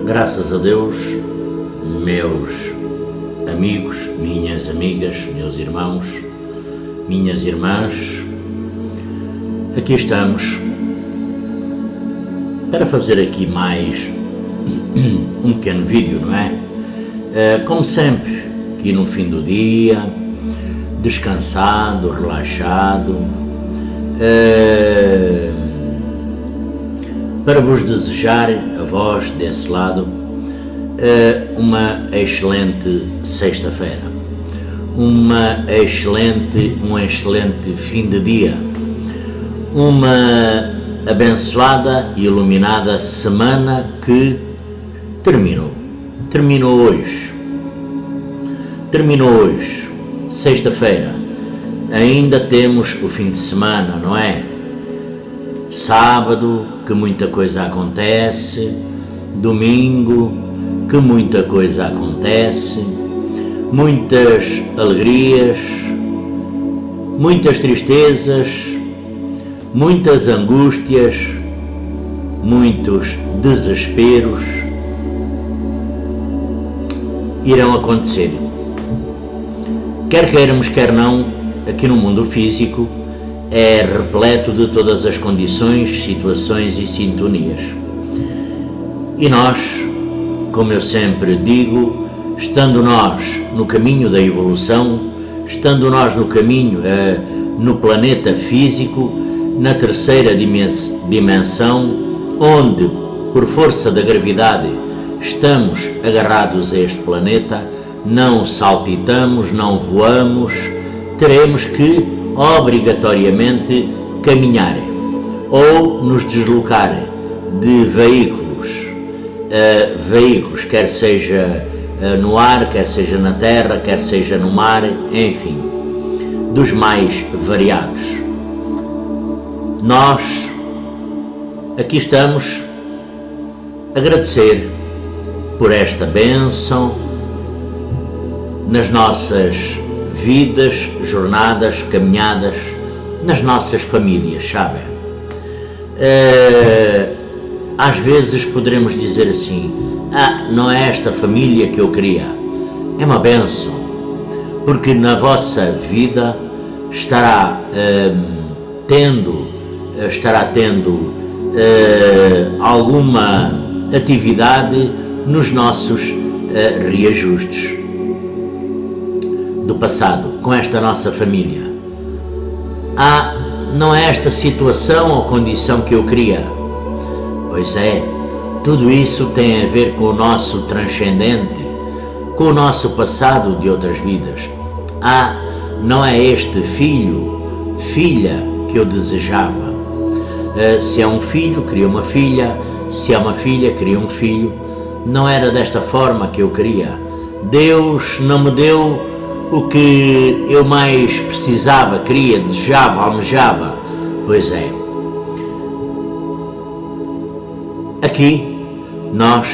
Graças a Deus, meus amigos, minhas amigas, meus irmãos, minhas irmãs, aqui estamos para fazer aqui mais um pequeno vídeo, não é? Como sempre, aqui no fim do dia, descansado, relaxado, para vos desejar, a vós desse lado, uma excelente sexta-feira, um excelente fim de dia, uma abençoada e iluminada semana que terminou hoje, sexta-feira. Ainda temos o fim de semana, não é? Sábado, que muita coisa acontece, domingo, que muita coisa acontece, muitas alegrias, muitas tristezas, muitas angústias, muitos desesperos irão acontecer. Quer queiramos, quer não, aqui no mundo físico, é repleto de todas as condições, situações e sintonias. E nós, como eu sempre digo, estando nós no caminho da evolução, estando nós no caminho, no planeta físico, na terceira dimensão, onde, por força da gravidade, estamos agarrados a este planeta, não saltitamos, não voamos, teremos que obrigatoriamente caminhar ou nos deslocar de veículos, quer seja no ar, quer seja na terra, quer seja no mar, enfim, dos mais variados. Nós aqui estamos a agradecer por esta bênção nas nossas vidas, jornadas, caminhadas, nas nossas famílias, sabem? Às vezes poderemos dizer assim, não é esta família que eu queria. É uma bênção, porque na vossa vida estará tendo alguma atividade nos nossos reajustes do passado, com esta nossa família. Não é esta situação ou condição que eu queria. Pois é, tudo isso tem a ver com o nosso transcendente, com o nosso passado de outras vidas. Não é este filho, filha que eu desejava. Se é um filho, queria uma filha. Se é uma filha, queria um filho. Não era desta forma que eu queria. Deus não me deu o que eu mais precisava, queria, desejava, almejava. Pois é. Aqui nós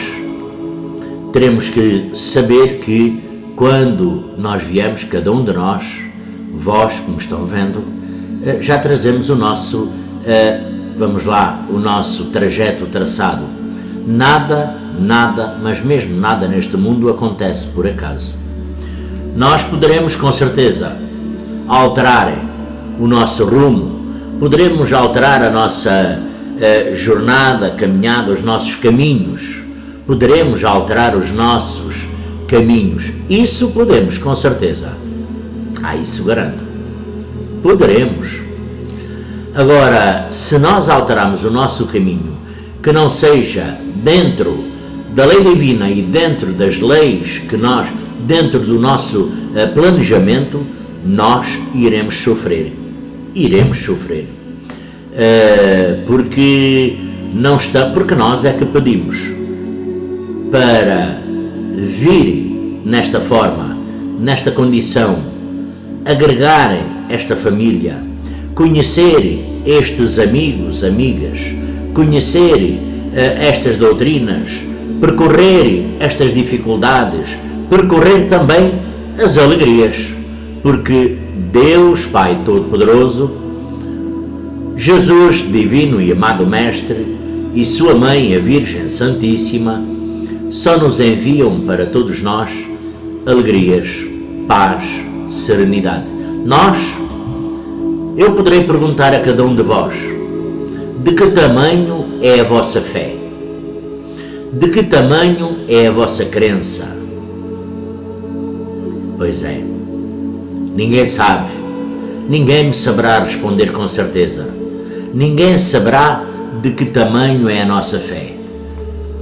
teremos que saber que quando nós viemos, cada um de nós, vós, como estão vendo, já trazemos o nosso, o nosso trajeto traçado. Nada, mas mesmo nada neste mundo acontece por acaso. Nós poderemos, com certeza, alterar o nosso rumo, poderemos alterar a nossa jornada, caminhada, os nossos caminhos, poderemos alterar os nossos caminhos. Isso podemos, com certeza. Isso garanto. Poderemos. Agora, se nós alterarmos o nosso caminho, que não seja dentro da lei divina e dentro das leis que nós, dentro do nosso planejamento, nós iremos sofrer. porque nós é que pedimos para vir nesta forma, nesta condição, agregarem esta família, conhecerem estes amigos, amigas, conhecerem estas doutrinas, percorrerem estas dificuldades, percorrer também as alegrias, porque Deus Pai Todo-Poderoso, Jesus Divino e Amado Mestre e Sua Mãe, a Virgem Santíssima, só nos enviam para todos nós alegrias, paz, serenidade. Eu poderei perguntar a cada um de vós: de que tamanho é a vossa fé? De que tamanho é a vossa crença? Pois é, ninguém sabe, ninguém me saberá responder com certeza, ninguém saberá de que tamanho é a nossa fé.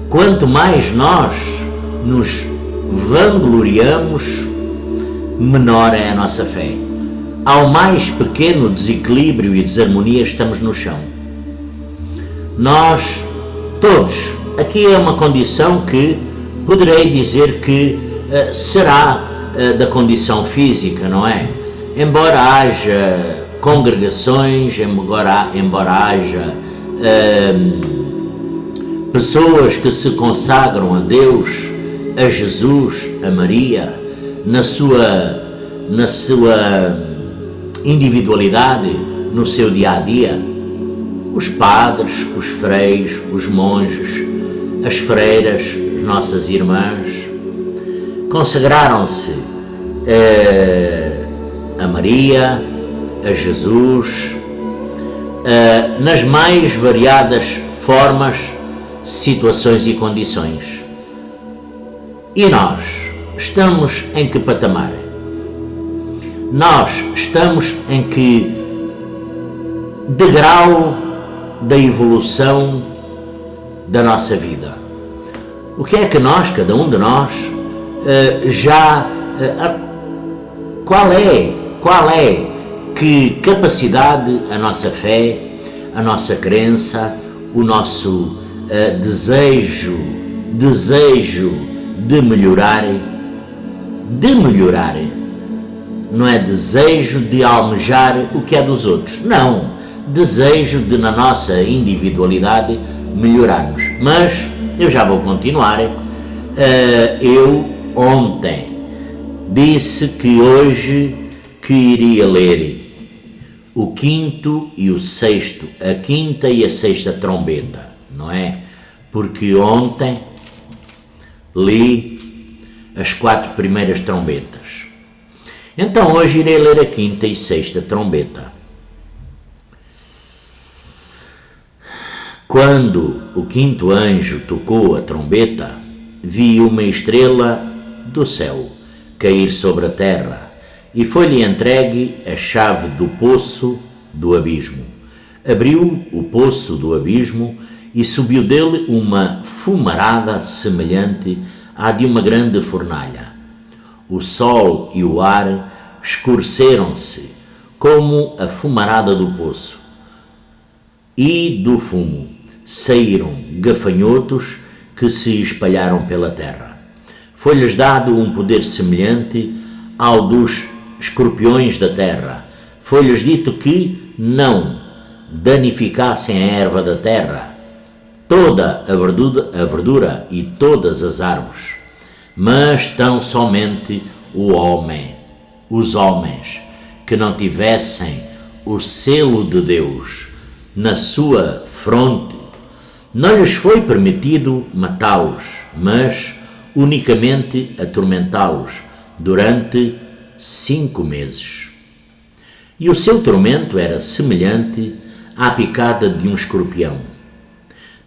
Quanto mais nós nos vangloriamos, menor é a nossa fé. Ao mais pequeno desequilíbrio e desarmonia estamos no chão. Nós, todos, aqui é uma condição que poderei dizer que será da condição física, não é? Embora haja congregações, embora haja pessoas que se consagram a Deus, a Jesus, a Maria, na sua individualidade, no seu dia-a-dia, os padres, os freis, os monges, as freiras, as nossas irmãs, consagraram-se a Maria, a Jesus, nas mais variadas formas, situações e condições. E nós estamos em que patamar? Nós estamos em que degrau da evolução da nossa vida? O que é que nós, cada um de nós, qual é que capacidade a nossa fé, a nossa crença, o nosso desejo de melhorar, não é desejo de almejar o que é dos outros, não, desejo de na nossa individualidade melhorarmos. Mas eu já vou continuar. Eu ontem disse que hoje que iria ler o quinto e o sexto, a quinta e a sexta trombeta, não é? Porque ontem li as 4 primeiras trombetas. Então hoje irei ler a quinta e sexta trombeta. Quando o quinto anjo tocou a trombeta, vi uma estrela do céu cair sobre a terra, e foi-lhe entregue a chave do poço do abismo. Abriu o poço do abismo e subiu dele uma fumarada semelhante à de uma grande fornalha. O sol e o ar escureceram-se como a fumarada do poço, e do fumo saíram gafanhotos que se espalharam pela terra. Foi-lhes dado um poder semelhante ao dos escorpiões da terra. Foi-lhes dito que não danificassem a erva da terra, toda a verdura e todas as árvores, mas tão somente os homens que não tivessem o selo de Deus na sua fronte. Não lhes foi permitido matá-los, mas unicamente atormentá-los durante 5 meses. E o seu tormento era semelhante à picada de um escorpião.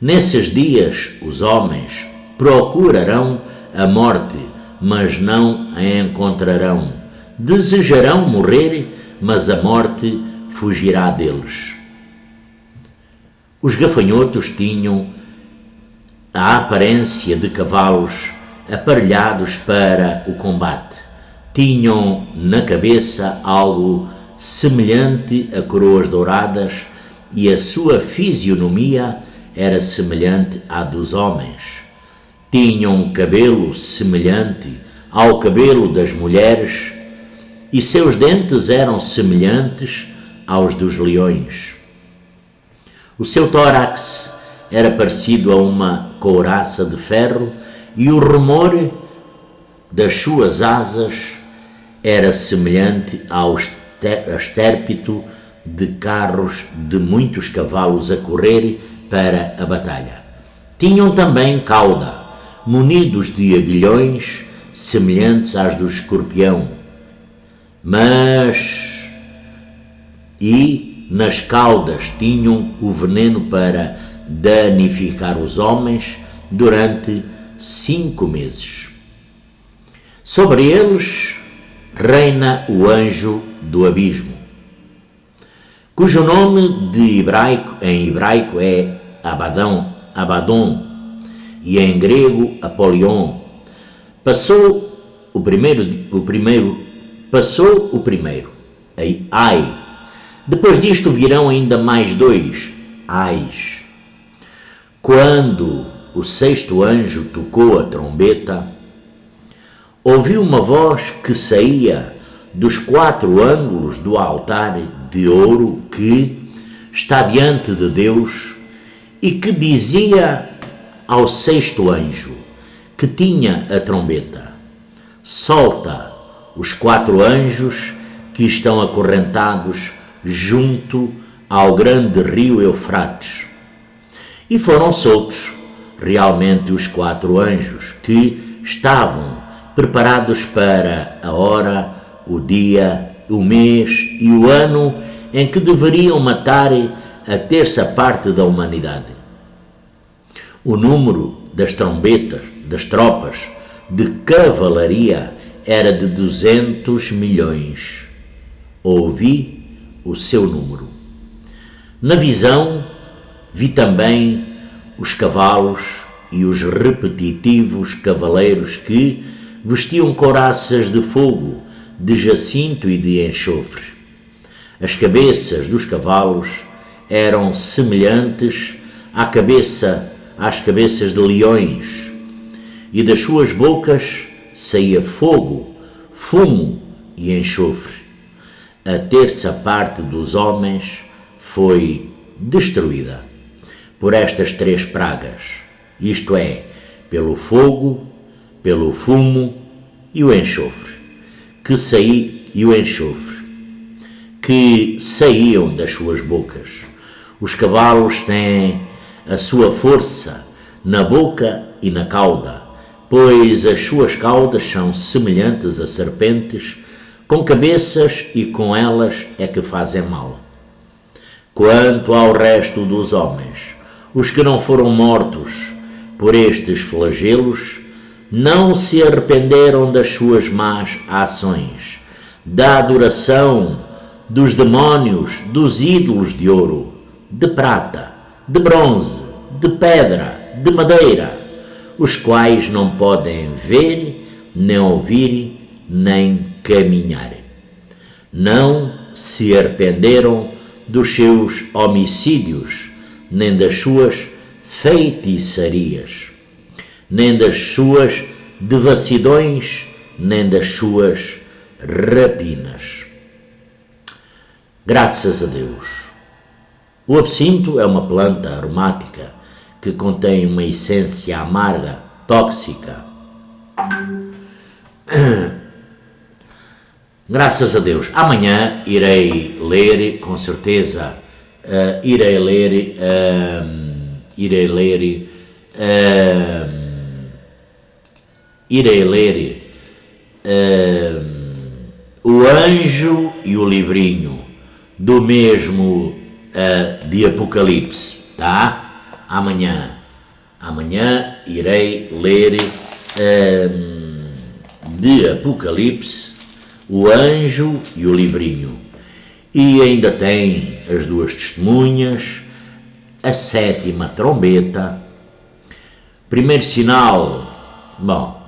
Nesses dias os homens procurarão a morte, mas não a encontrarão. Desejarão morrer, mas a morte fugirá deles. Os gafanhotos tinham a aparência de cavalos aparelhados para o combate. Tinham na cabeça algo semelhante a coroas douradas e a sua fisionomia era semelhante à dos homens. Tinham um cabelo semelhante ao cabelo das mulheres, e seus dentes eram semelhantes aos dos leões. O seu tórax era parecido a uma couraça de ferro, e o rumor das suas asas era semelhante ao estrépito de carros de muitos cavalos a correr para a batalha. Tinham também cauda, munidos de aguilhões semelhantes às do escorpião, e nas caudas tinham o veneno para danificar os homens durante 5 meses. Sobre eles reina o anjo do abismo, cujo nome em hebraico é Abaddon, e em grego Apolion. Passou o primeiro, ai. Depois disto virão ainda mais 2 ais. Quando o 6º anjo tocou a trombeta, ouviu uma voz que saía dos 4 ângulos do altar de ouro que está diante de Deus, e que dizia ao 6º anjo que tinha a trombeta: solta os 4 anjos que estão acorrentados junto ao grande rio Eufrates. E foram soltos realmente os 4 anjos que estavam preparados para a hora, o dia, o mês e o ano em que deveriam matar a 1/3 da humanidade. O número das trombetas, das tropas de cavalaria era de 200 milhões. Ouvi o seu número. Na visão, vi também os cavalos e os repetitivos cavaleiros que vestiam couraças de fogo, de jacinto e de enxofre. As cabeças dos cavalos eram semelhantes às cabeças de leões, e das suas bocas saía fogo, fumo e enxofre. A 1/3 dos homens foi destruída por estas 3 pragas, isto é, pelo fogo, pelo fumo e o enxofre, que saíam das suas bocas. Os cavalos têm a sua força na boca e na cauda, pois as suas caudas são semelhantes a serpentes, com cabeças, e com elas é que fazem mal. Quanto ao resto dos homens, os que não foram mortos por estes flagelos, não se arrependeram das suas más ações, da adoração dos demónios, dos ídolos de ouro, de prata, de bronze, de pedra, de madeira, os quais não podem ver, nem ouvir, nem caminhar. Não se arrependeram dos seus homicídios, nem das suas feitiçarias, nem das suas devassidões, nem das suas rapinas. Graças a Deus. O absinto é uma planta aromática que contém uma essência amarga, tóxica. Graças a Deus. Amanhã irei ler, com certeza, irei ler O Anjo e o Livrinho, do mesmo de Apocalipse, tá? Amanhã irei ler de Apocalipse, O Anjo e o Livrinho. E ainda tem as 2 testemunhas, a 7ª trombeta, primeiro sinal. Bom,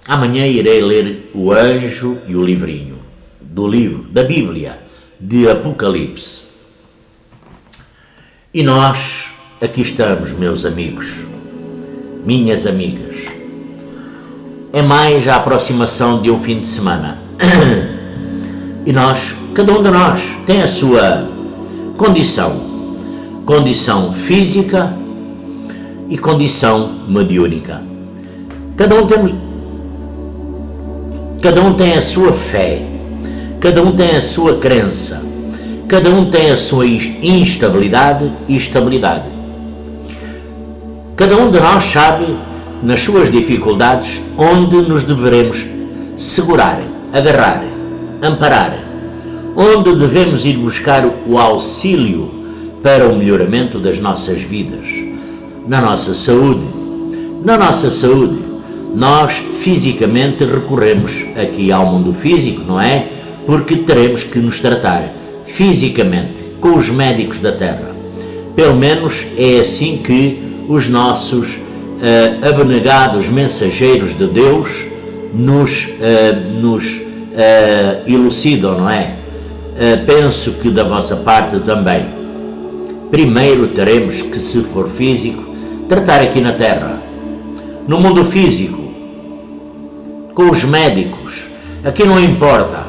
amanhã irei ler O Anjo e o Livrinho, do livro da Bíblia de Apocalipse. E nós aqui estamos, meus amigos, minhas amigas. É mais a aproximação de um fim de semana. E nós, cada um de nós, tem a sua condição física e condição mediúnica. Cada um tem a sua fé, cada um tem a sua crença, cada um tem a sua instabilidade e estabilidade. Cada um de nós sabe, nas suas dificuldades, onde nos devemos segurar, agarrar, amparar, onde devemos ir buscar o auxílio para o melhoramento das nossas vidas, na nossa saúde. Na nossa saúde, nós fisicamente recorremos aqui ao mundo físico, não é? Porque teremos que nos tratar fisicamente com os médicos da Terra. Pelo menos é assim que os nossos abnegados mensageiros de Deus nos elucidam, não é? Penso que da vossa parte também. Primeiro teremos que, se for físico, tratar aqui na Terra, no mundo físico, com os médicos. Aqui não importa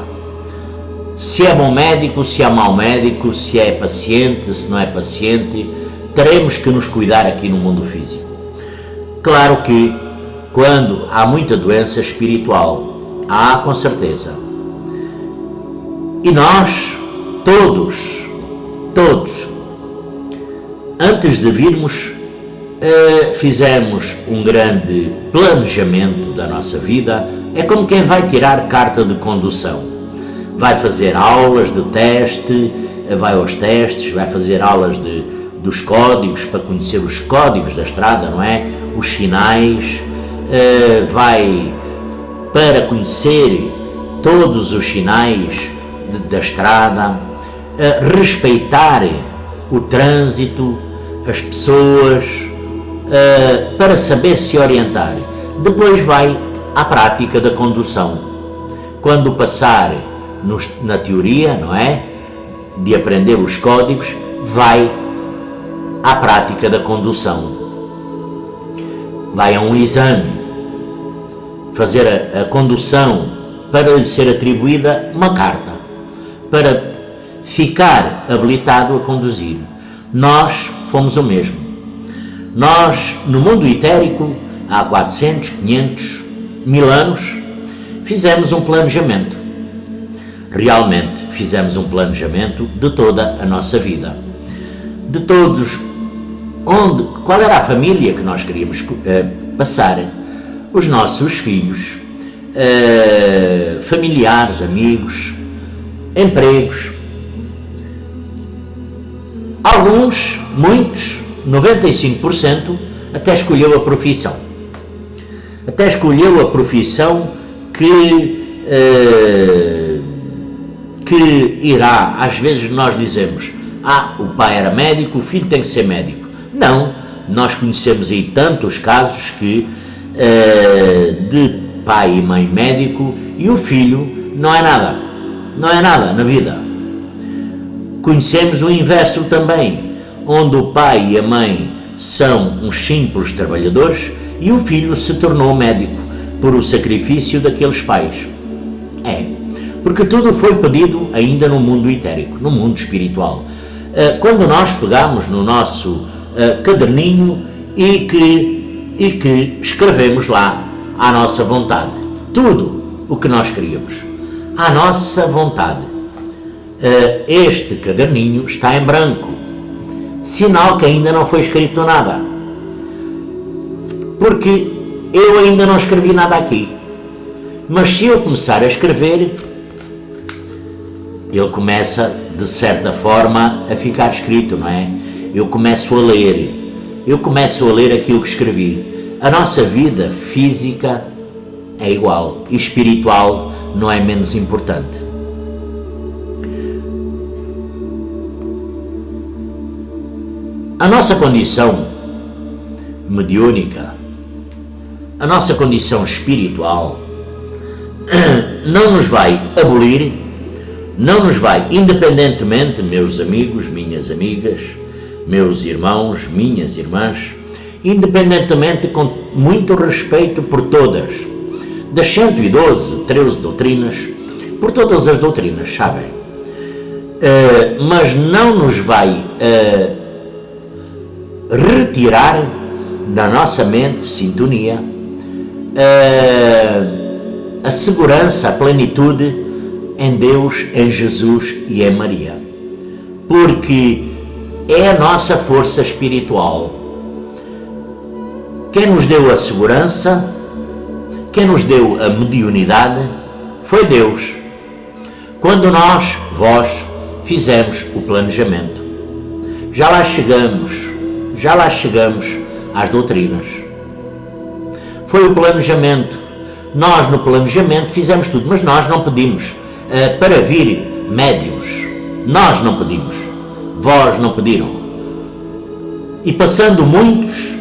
se é bom médico, se é mau médico, se é paciente, se não é paciente, teremos que nos cuidar aqui no mundo físico. Claro que quando há muita doença espiritual, há com certeza. E nós, todos, antes de virmos, fizemos um grande planejamento da nossa vida. É como quem vai tirar carta de condução. Vai fazer aulas de teste, vai aos testes, vai fazer aulas dos códigos, para conhecer os códigos da estrada, não é? Os sinais, vai para conhecer todos os sinais da estrada, respeitar o trânsito, as pessoas, para saber se orientar. Depois vai à prática da condução. Quando passar na teoria, não é? De aprender os códigos, vai à prática da condução. Vai a um exame, fazer a condução para lhe ser atribuída uma carta, para ficar habilitado a conduzir. Nós fomos o mesmo. Nós, no mundo etérico, há 400, 500, 1000 anos, fizemos um planejamento. Realmente fizemos um planejamento de toda a nossa vida. De todos, qual era a família que nós queríamos passar, os nossos filhos, familiares, amigos, empregos. Alguns, muitos, 95%, até escolheu a profissão. Até escolheu a profissão que irá, às vezes nós dizemos, o pai era médico, o filho tem que ser médico. Não, nós conhecemos aí tantos casos que de pai e mãe médico e o filho não é nada na vida. Conhecemos o inverso também, onde o pai e a mãe são uns simples trabalhadores e o filho se tornou médico por o sacrifício daqueles pais. Porque tudo foi pedido ainda no mundo etérico, no mundo espiritual. Quando nós pegamos no nosso caderninho e que escrevemos lá à nossa vontade tudo o que nós queríamos, à nossa vontade. Este caderninho está em branco, sinal que ainda não foi escrito nada, porque eu ainda não escrevi nada aqui. Mas se eu começar a escrever, ele começa, de certa forma, a ficar escrito, não é? Eu começo a ler aquilo que escrevi. A nossa vida física é igual, e espiritual não é menos importante. A nossa condição mediúnica, a nossa condição espiritual, não nos vai abolir não nos vai, independentemente, meus amigos, minhas amigas, meus irmãos, minhas irmãs, independentemente, com muito respeito por todas, das 112, 13 doutrinas, por todas as doutrinas, sabem? Mas não nos vai retirar da nossa mente sintonia, a segurança, a plenitude em Deus, em Jesus e em Maria, porque é a nossa força espiritual. Quem nos deu a segurança, quem nos deu a mediunidade, foi Deus, quando vós, fizemos o planejamento. Já lá chegamos às doutrinas. Foi o planejamento. Nós, no planejamento, fizemos tudo, mas nós não pedimos para vir médiuns. Nós não pedimos. Vós não pediram. E passando muitos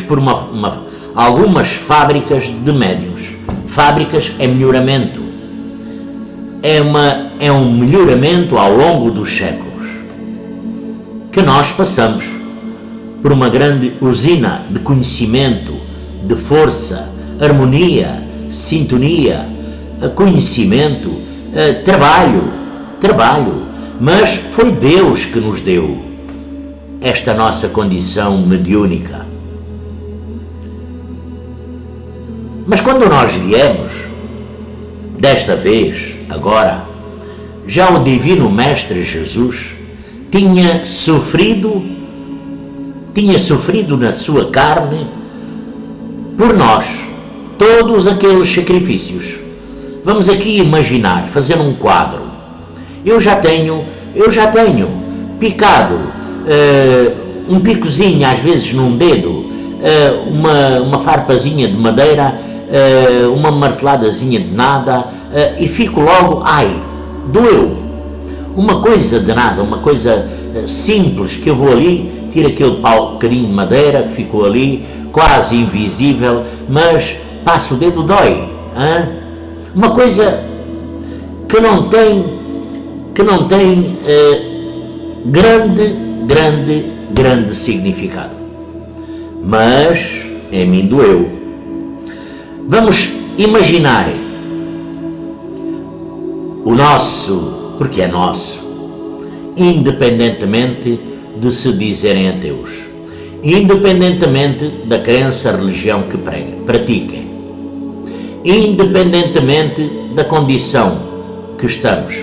por algumas fábricas de médiuns. Fábricas é melhoramento. É um melhoramento ao longo dos séculos que nós passamos por uma grande usina de conhecimento, de força, harmonia, sintonia, conhecimento, trabalho, mas foi Deus que nos deu esta nossa condição mediúnica. Mas quando nós viemos, desta vez, agora, já o Divino Mestre Jesus tinha sofrido na sua carne por nós todos aqueles sacrifícios. Vamos aqui imaginar, fazer um quadro. Eu já tenho picado um picozinho, às vezes num dedo, uma farpazinha de madeira, uma marteladazinha de nada, e fico logo, ai, doeu. Uma coisa de nada, uma coisa simples, que eu vou ali, tiro aquele bocadinho de madeira que ficou ali, quase invisível, mas passo o dedo, dói. Hein? Uma coisa que não tem grande significado. Mas em mim doeu. Vamos imaginar o nosso, porque é nosso, independentemente de se dizerem ateus, independentemente da crença, religião que pratiquem, independentemente da condição que estamos,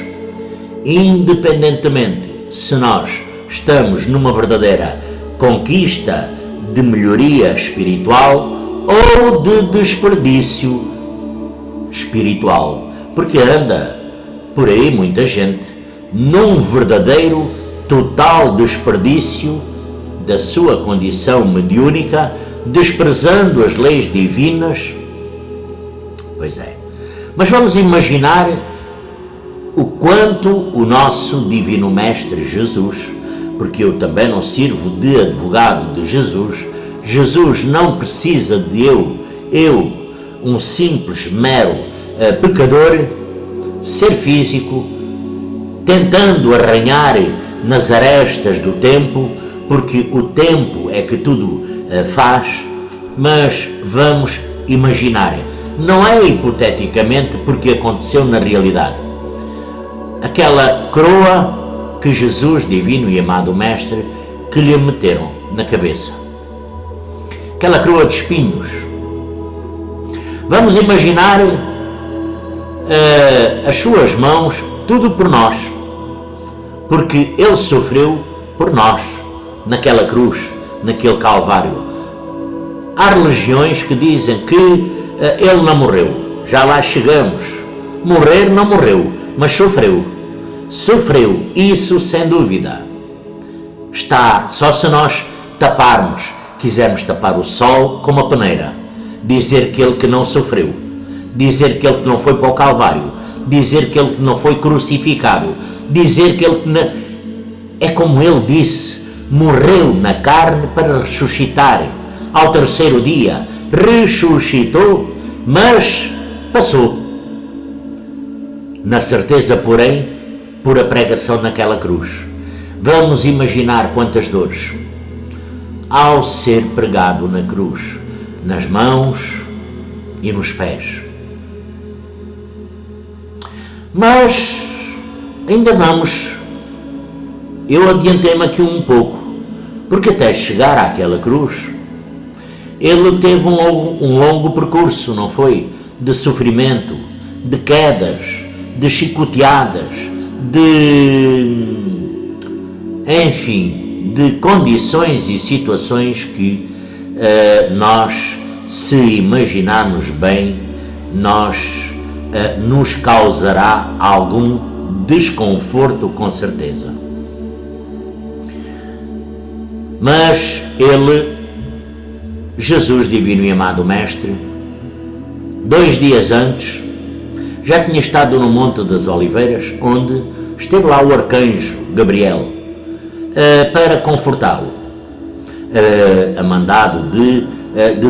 independentemente se nós estamos numa verdadeira conquista de melhoria espiritual ou de desperdício espiritual, porque anda por aí muita gente num verdadeiro total desperdício da sua condição mediúnica, desprezando as leis divinas. Pois é, mas vamos imaginar o quanto o nosso Divino Mestre Jesus, porque eu também não sirvo de advogado de Jesus, Jesus não precisa de eu, um simples, mero pecador, ser físico, tentando arranhar nas arestas do tempo, porque o tempo é que tudo faz, mas vamos imaginar, não é hipoteticamente, porque aconteceu na realidade. Aquela coroa que Jesus, divino e amado Mestre, que lhe meteram na cabeça. Aquela coroa de espinhos. Vamos imaginar as suas mãos, tudo por nós, porque Ele sofreu por nós, naquela cruz, naquele Calvário. Há religiões que dizem que Ele não morreu, já lá chegamos. Morrer não morreu, mas sofreu. Sofreu, isso sem dúvida. Está, só se nós taparmos, quisermos tapar o sol com uma peneira, dizer que Ele que não sofreu, dizer que Ele que não foi para o Calvário, dizer que Ele que não foi crucificado, dizer que Ele que não... É como Ele disse, morreu na carne para ressuscitar. Ao terceiro dia, ressuscitou, mas passou. Na certeza, porém, por a pregação naquela cruz. Vamos imaginar quantas dores ao ser pregado na cruz, nas mãos e nos pés. Mas ainda vamos, eu adiantei-me aqui um pouco, porque até chegar àquela cruz, ele teve um longo percurso, não foi? De sofrimento, de quedas, de chicoteadas, enfim, de condições e situações que nós, se imaginarmos bem, nos causará algum desconforto, com certeza. Mas ele, Jesus divino e amado Mestre, 2 dias antes, já tinha estado no Monte das Oliveiras, onde esteve lá o arcanjo Gabriel para confortá-lo, a mandado de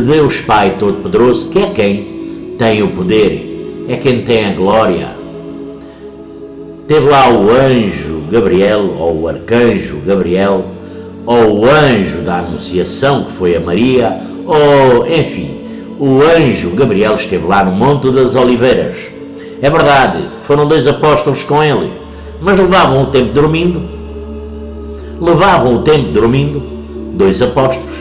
Deus Pai Todo-Poderoso, que é quem tem o poder, é quem tem a glória. Teve lá o anjo Gabriel, ou o arcanjo Gabriel, ou o anjo da Anunciação, que foi a Maria, ou, enfim, o anjo Gabriel esteve lá no Monte das Oliveiras. É verdade, foram 2 apóstolos com ele, mas levavam o tempo dormindo. 2 apóstolos.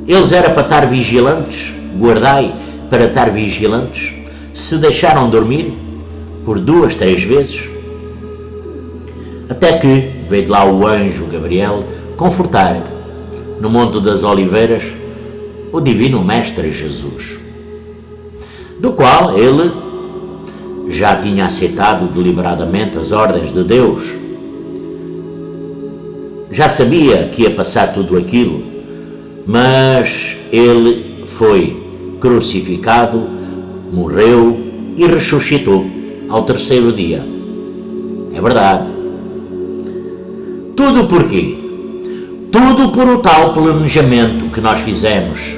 Eles eram para estar vigilantes, guardai para estar vigilantes. Se deixaram dormir por 2, 3 vezes, até que veio de lá o anjo Gabriel confortar no Monte das Oliveiras o Divino Mestre Jesus, do qual ele já tinha aceitado deliberadamente as ordens de Deus, já sabia que ia passar tudo aquilo, mas ele foi crucificado, morreu e ressuscitou ao 3º dia. É verdade. Tudo por quê? Tudo por o tal planejamento que nós fizemos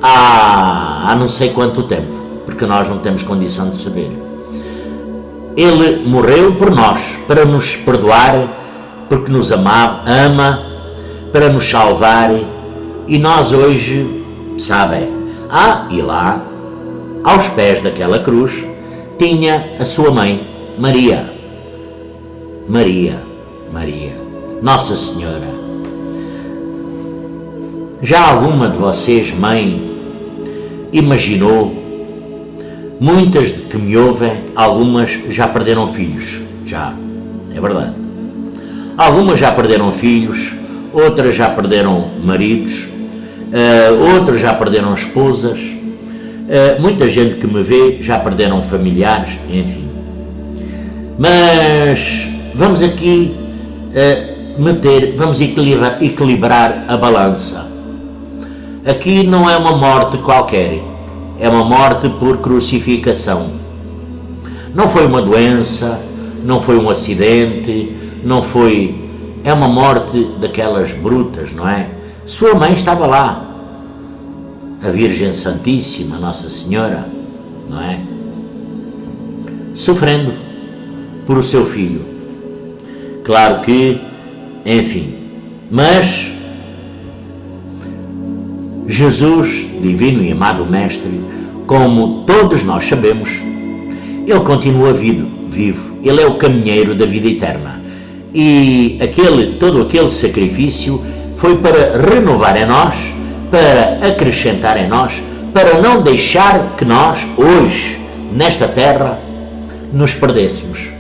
há não sei quanto tempo, porque nós não temos condição de saber. Ele morreu por nós, para nos perdoar, porque nos ama, para nos salvar, e nós hoje, sabem, e lá, aos pés daquela cruz, tinha a sua mãe, Maria, Nossa Senhora. Já alguma de vocês, mãe, imaginou? Muitas de que me ouvem, algumas já perderam filhos, já, é verdade. Algumas já perderam filhos, outras já perderam maridos, outras já perderam esposas, muita gente que me vê já perderam familiares, enfim. Mas vamos aqui vamos equilibrar a balança. Aqui não é uma morte qualquer, é uma morte por crucificação. Não foi uma doença, não foi um acidente, não foi... É uma morte daquelas brutas, não é? Sua mãe estava lá, a Virgem Santíssima, Nossa Senhora, não é? Sofrendo por o seu filho. Claro que, enfim, mas Jesus, divino e amado Mestre, como todos nós sabemos, ele continua vivo, ele é o caminheiro da vida eterna, e todo aquele sacrifício foi para renovar em nós, para acrescentar em nós, para não deixar que nós, hoje, nesta terra, nos perdêssemos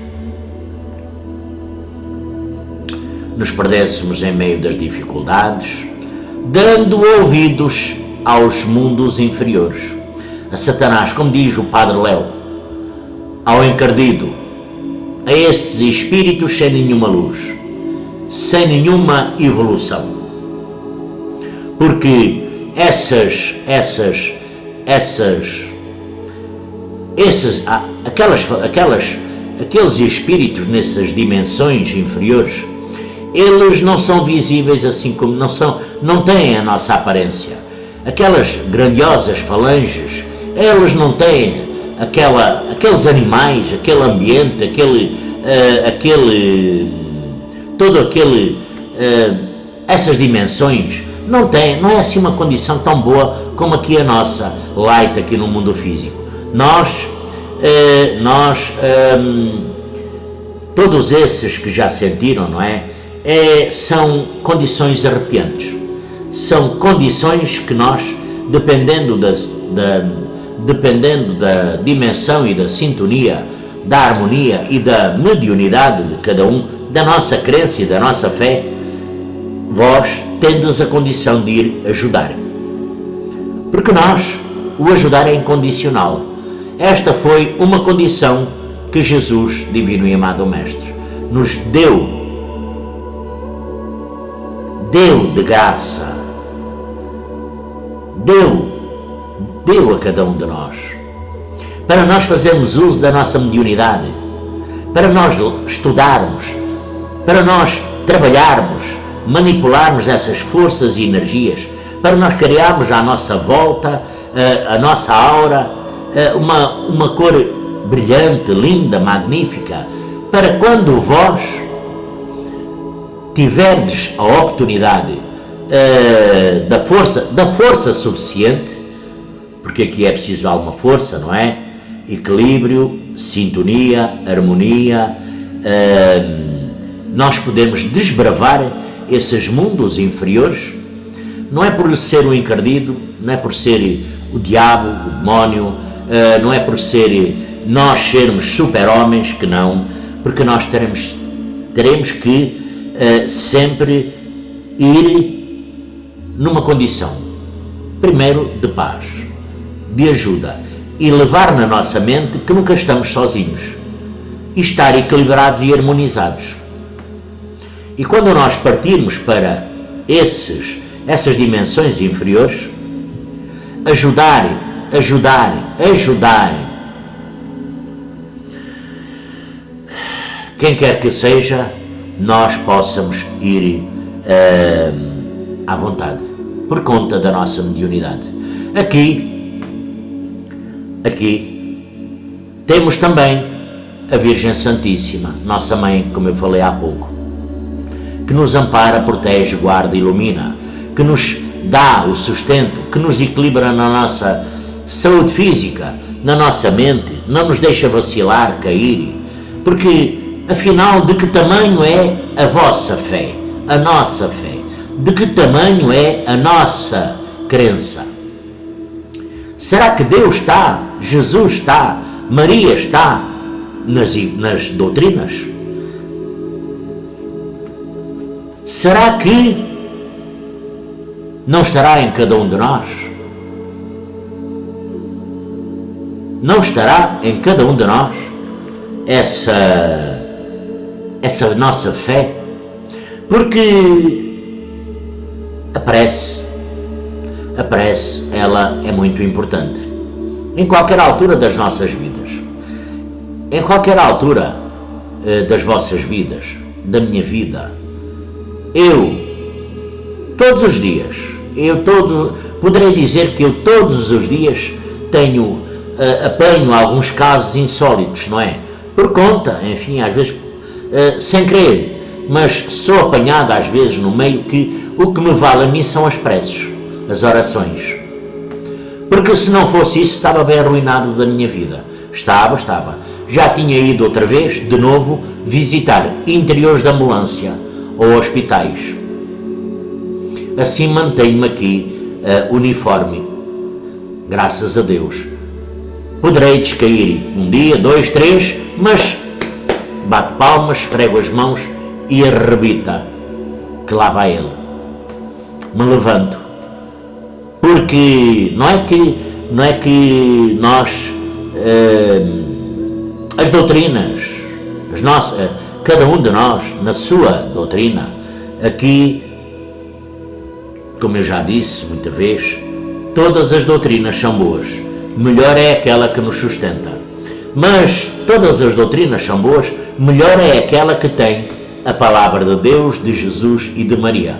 em meio das dificuldades, dando ouvidos aos mundos inferiores, a Satanás, como diz o Padre Léo, ao encardido, a esses espíritos sem nenhuma luz, sem nenhuma evolução, porque aqueles espíritos nessas dimensões inferiores, eles não são visíveis assim como não têm a nossa aparência. Aquelas grandiosas falanges, eles não têm aqueles animais, aquele ambiente, essas dimensões, não é assim uma condição tão boa como aqui a nossa light aqui no mundo físico. Todos esses que já sentiram, não é? São condições arrepiantes, são condições que nós, dependendo da dimensão e da sintonia, da harmonia e da mediunidade de cada um, da nossa crença e da nossa fé, vós tendes a condição de ir ajudar. Porque o ajudar é incondicional. Esta foi uma condição que Jesus, divino e amado Mestre, nos deu de graça, deu a cada um de nós, para nós fazermos uso da nossa mediunidade, para nós estudarmos, para nós trabalharmos, manipularmos essas forças e energias, para nós criarmos à nossa volta, a nossa aura, uma cor brilhante, linda, magnífica, para quando vós tiverdes a oportunidade da força suficiente, porque aqui é preciso alguma força, não é? Equilíbrio, sintonia, harmonia, nós podemos desbravar esses mundos inferiores. Não é por ser um encardido, não é por ser o diabo, o demónio, não é por nós sermos super-homens, que não, porque nós teremos que sempre ir numa condição, primeiro, de paz, de ajuda, e levar na nossa mente que nunca estamos sozinhos, e estar equilibrados e harmonizados. E quando nós partirmos para essas dimensões inferiores, ajudar, quem quer que seja, nós possamos ir à vontade, por conta da nossa mediunidade. Aqui temos também a Virgem Santíssima, nossa Mãe, como eu falei há pouco, que nos ampara, protege, guarda e ilumina, que nos dá o sustento, que nos equilibra na nossa saúde física, na nossa mente, não nos deixa vacilar, cair, porque afinal, de que tamanho é a vossa fé, a nossa fé? De que tamanho é a nossa crença? Será que Deus está, Jesus está, Maria está nas doutrinas? Será que não estará em cada um de nós? Não estará em cada um de nós essa nossa fé? Porque a prece, ela é muito importante em qualquer altura das nossas vidas, em qualquer altura das vossas vidas, da minha vida. Todos os dias, poderei dizer que eu todos os dias apanho alguns casos insólitos, não é? Por conta, enfim, às vezes sem querer, mas sou apanhado às vezes no meio que o que me vale a mim são as preces, as orações. Porque se não fosse isso, estava bem arruinado da minha vida. Estava. Já tinha ido outra vez, de novo, visitar interiores de ambulância ou hospitais. Assim mantenho-me aqui uniforme, graças a Deus. Poderei descair um dia, 2, 3, mas bato palmas, esfrego as mãos e arrebita, que lá vai ele. Me levanto, porque não é que nós, as doutrinas, cada um de nós, na sua doutrina, aqui, como eu já disse muita vez, todas as doutrinas são boas, melhor é aquela que nos sustenta. Mas todas as doutrinas são boas, melhor é aquela que tem a palavra de Deus, de Jesus e de Maria.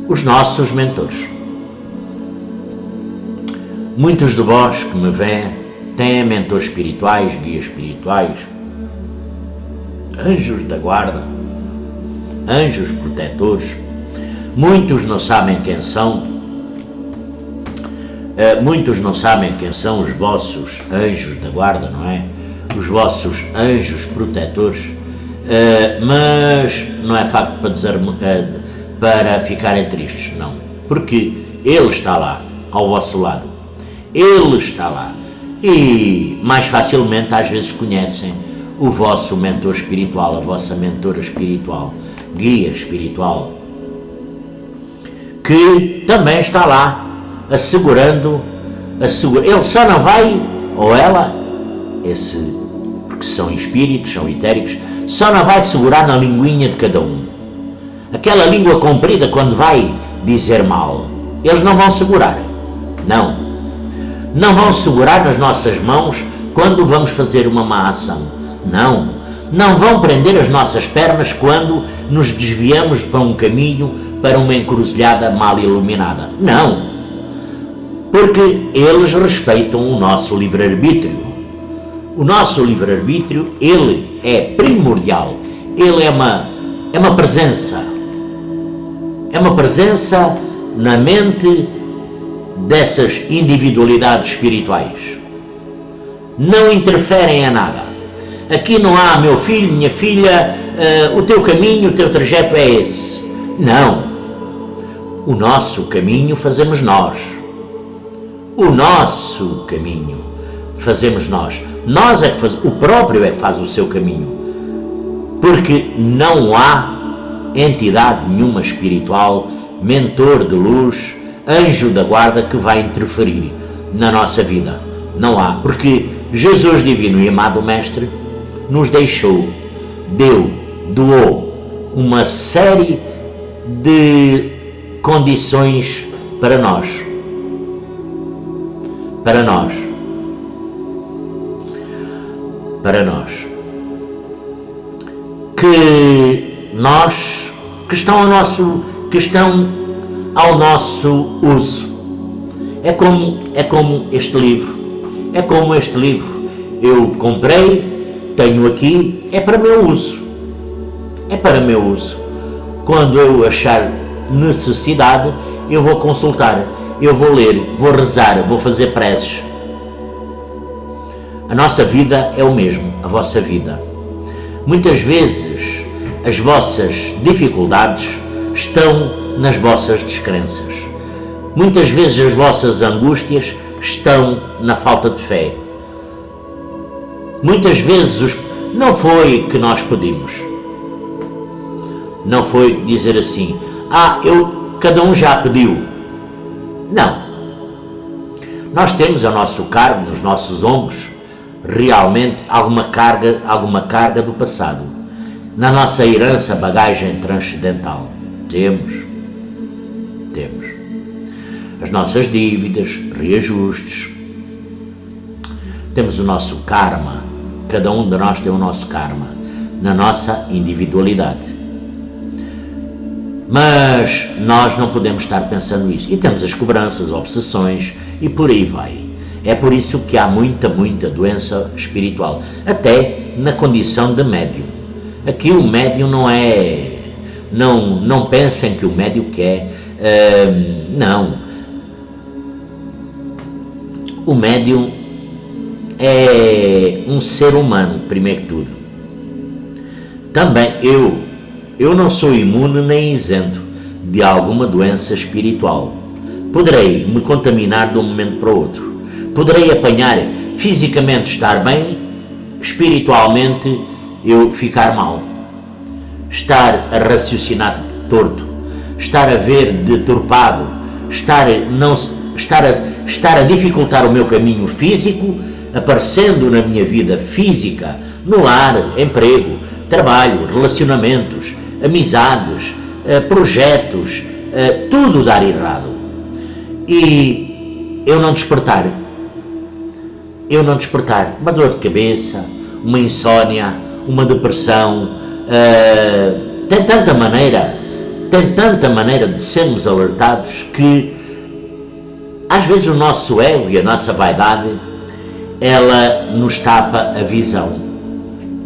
Os nossos mentores. Muitos de vós que me veem têm mentores espirituais, guias espirituais, anjos da guarda, anjos protetores. Muitos não sabem quem são. Muitos não sabem quem são os vossos anjos da guarda, não é? Os vossos anjos protetores. Mas não é facto para ficarem tristes, não. Porque Ele está lá, ao vosso lado. Ele está lá. E mais facilmente às vezes conhecem o vosso mentor espiritual, a vossa mentora espiritual, guia espiritual, que também está lá, assegurando, ele só não vai, ou ela, porque são espíritos, são etéricos, só não vai segurar na linguinha de cada um. Aquela língua comprida quando vai dizer mal, eles não vão segurar, não. Não vão segurar nas nossas mãos quando vamos fazer uma má ação, não. Não vão prender as nossas pernas quando nos desviamos para um caminho, para uma encruzilhada mal iluminada, não. Porque eles respeitam o nosso livre-arbítrio. O nosso livre-arbítrio, ele é primordial, ele é uma presença. É uma presença na mente dessas individualidades espirituais. Não interferem em nada. Aqui não há meu filho, minha filha, o teu caminho, o teu trajeto é esse. Não. O nosso caminho fazemos nós. O nosso caminho fazemos nós. Nós é que fazemos, o próprio é que faz o seu caminho. Porque não há entidade nenhuma espiritual, mentor de luz, anjo da guarda que vai interferir na nossa vida. Não há, porque Jesus divino e amado Mestre nos deixou, doou uma série de condições para nós. Para nós. Que estão ao nosso uso. É como este livro. Eu comprei, tenho aqui, é para meu uso. Quando eu achar necessidade, eu vou consultar, eu vou ler, vou rezar, vou fazer preces. A nossa vida é o mesmo, a vossa vida. Muitas vezes as vossas dificuldades estão nas vossas descrenças. Muitas vezes as vossas angústias estão na falta de fé. Muitas vezes não foi que nós pedimos. Não foi dizer assim, cada um já pediu. Não. Nós temos ao nosso cargo, nos nossos ombros, realmente alguma carga do passado. Na nossa herança, bagagem transcendental. Temos. As nossas dívidas, reajustes. Temos o nosso karma. Cada um de nós tem o nosso karma. Na nossa individualidade. Mas nós não podemos estar pensando isso. E temos as cobranças, obsessões e por aí vai. É por isso que há muita doença espiritual. Até na condição de médium. Aqui o médium não é... Não pensem que o médium quer... não. O médium é um ser humano, primeiro que tudo. Também eu não sou imune nem isento de alguma doença espiritual. Poderei me contaminar de um momento para o outro. Poderei apanhar, fisicamente estar bem, espiritualmente eu ficar mal. Estar a raciocinar torto, estar a ver deturpado, estar a dificultar o meu caminho físico, aparecendo na minha vida física, no lar, emprego, trabalho, relacionamentos, amizades, projetos, tudo dar errado. E eu não despertar, uma dor de cabeça, uma insónia, uma depressão, tem tanta maneira de sermos alertados que às vezes o nosso ego e a nossa vaidade, ela nos tapa a visão.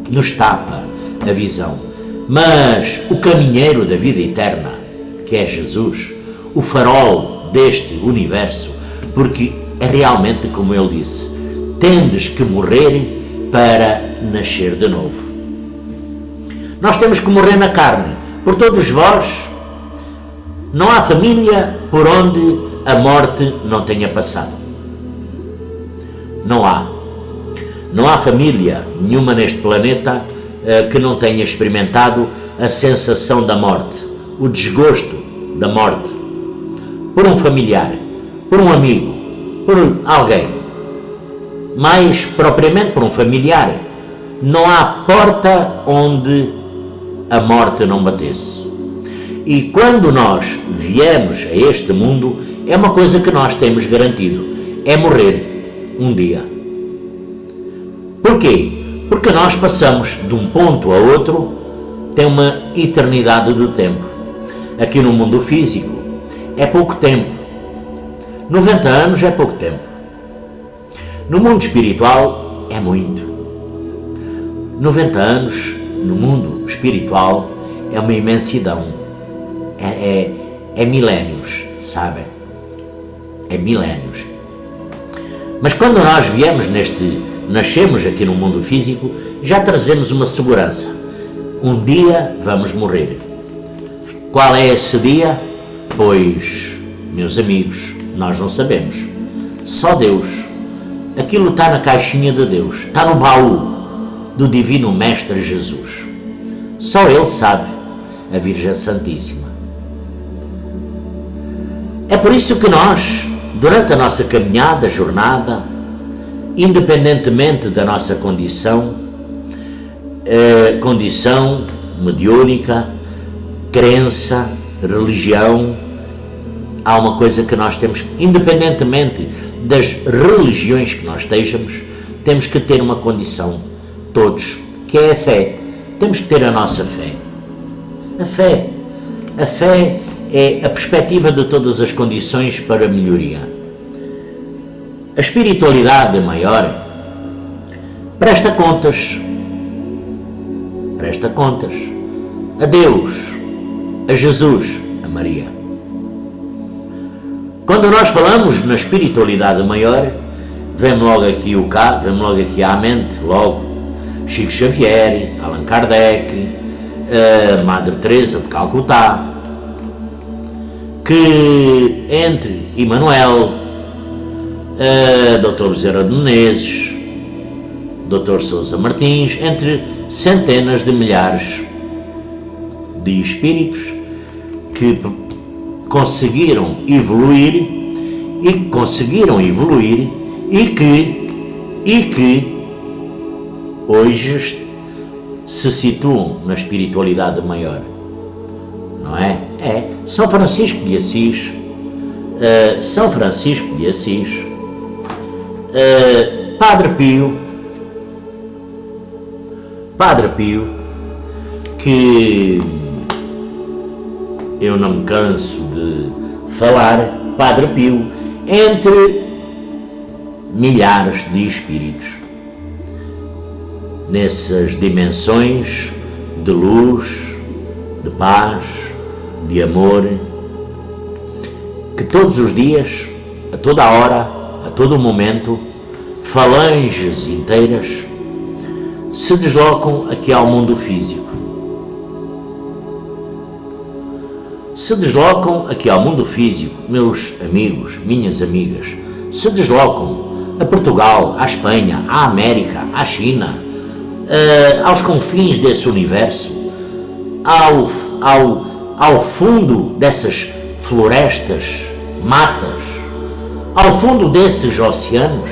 Nos tapa a visão. Mas o caminheiro da vida eterna, que é Jesus, o farol deste universo, porque é realmente como ele disse, tendes que morrer para nascer de novo. Nós temos que morrer na carne. Por todos vós, não há família por onde a morte não tenha passado. Não há. Não há família nenhuma neste planeta que não tenha experimentado a sensação da morte, o desgosto da morte, por um familiar, por um amigo, por alguém. Mais propriamente por um familiar. Não há porta onde a morte não batesse. E quando nós viemos a este mundo, é uma coisa que nós temos garantido, é morrer um dia. Porquê? Porque nós passamos de um ponto a outro, tem uma eternidade de tempo. Aqui no mundo físico é pouco tempo. 90 anos é pouco tempo. No mundo espiritual é muito. 90 anos no mundo espiritual é uma imensidão. É milénios, sabem? É milénios. Mas quando nós nascemos aqui no mundo físico, já trazemos uma segurança. Um dia vamos morrer. Qual é esse dia? Pois, meus amigos, nós não sabemos. Só Deus. Aquilo está na caixinha de Deus, está no baú do Divino Mestre Jesus. Só Ele sabe, a Virgem Santíssima. É por isso que nós, durante a nossa caminhada, jornada, independentemente da nossa condição mediúnica, crença, religião, há uma coisa que nós temos, independentemente das religiões que nós estejamos, temos que ter uma condição, todos, que é a fé. Temos que ter a nossa fé. A fé é a perspectiva de todas as condições para a melhoria. A espiritualidade maior presta contas a Deus, a Jesus, a Maria. Quando nós falamos na espiritualidade maior, vem logo aqui à mente, logo Chico Xavier, Allan Kardec, Madre Teresa de Calcutá, que entre Emmanuel, Dr. Bezerra de Menezes, Dr. Sousa Martins, entre centenas de milhares de espíritos que conseguiram evoluir e que hoje se situam na espiritualidade maior, não é? São Francisco de Assis, Padre Pio, que eu não me canso de falar, Padre Pio, entre milhares de espíritos, nessas dimensões de luz, de paz, de amor, que todos os dias, a toda a hora, a todo momento, falanges inteiras se deslocam aqui ao mundo físico. Meus amigos, minhas amigas, se deslocam a Portugal, à Espanha, à América, à China, aos confins desse universo, ao fundo dessas florestas, matas, ao fundo desses oceanos.